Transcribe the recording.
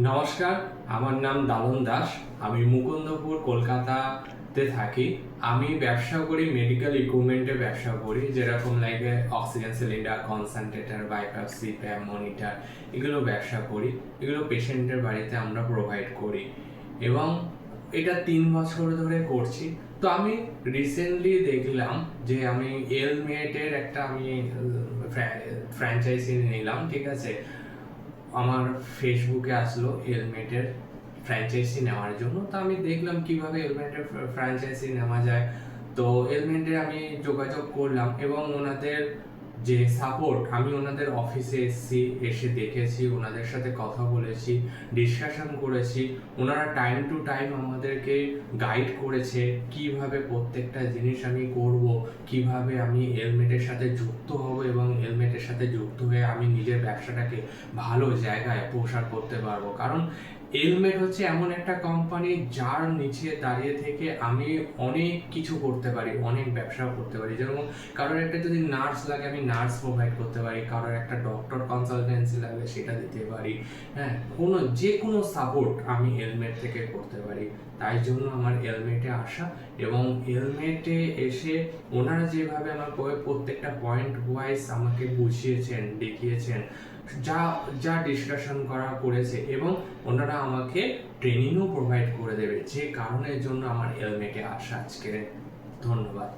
নমস্কার, আমার নাম দালন দাস। আমি মুকুন্দপুর কলকাতাতে থাকি। আমি ব্যবসা করি, মেডিকেল ইকুইপমেন্টের ব্যবসা করি, যেরকম like oxygen cylinder, concentrator, bypass, CPAP, monitor, এগুলো ব্যবসা করি। এগুলো পেশেন্টের বাড়িতে আমরা প্রোভাইড করি এবং এটা 3 বছর ধরে করছি। তো আমি রিসেন্টলি দেখলাম যে আমি এলমেটের একটা ফ্র্যাঞ্চাইজি নিলাম, ঠিক আছে। আমার ফেসবুকে আসলো হেলমেটের ফ্র্যাঞ্চাইজি নেওয়ার জন্য। তো আমি দেখলাম কিভাবে হেলমেটের ফ্র্যাঞ্চাইজি নেওয়া যায়। তো হেলমেটে আমি যোগাযোগ করলাম এবং ওনাদের যে সাপোর্ট, আমি ওনাদের অফিসে এসে দেখেছি, ওনাদের সাথে কথা বলেছি, ডিসকাশন করেছি। ওনারা টাইম টু টাইম আমাদেরকে গাইড করেছে কিভাবে প্রত্যেকটা জিনিস আমি করব, কিভাবে আমি হেলমেটের সাথে যুক্ত হব এবং হেলমেটের সাথে যুক্ত হয়ে আমি নিজের ব্যবসাটাকে ভালো জায়গায় প্রসার করতে পারবো। কারণ হেলমেট হচ্ছে এমন একটা কোম্পানি যার নিচে দাঁড়িয়ে থেকে আমি অনেক কিছু করতে পারি, অনেক ব্যবসাও করতে পারি। যেরকম কারোর একটা যদি নার্স লাগে, আমি নার্স প্রোভাইড করতে পারি। কারোর একটা ডক্টর কনসালটেন্সি লাগলে সেটা দিতে পারি। হ্যাঁ, যে কোনো সাপোর্ট আমি হেলমেট থেকে করতে পারি। তাই জন্য আমার হেলমেটে আসা এবং হেলমেটে এসে ওনারা যেভাবে আমার প্রত্যেকটা পয়েন্ট ওয়াইজ আমাকে বুঝিয়েছেন, দেখিয়েছেন, যা যা ডিসকাশন করেছে এবং ওনারা আমাকে ট্রেনিংও প্রোভাইড করে দেবে, যে কারণের জন্য আমার হেলমেটে আসা আজকে। ধন্যবাদ।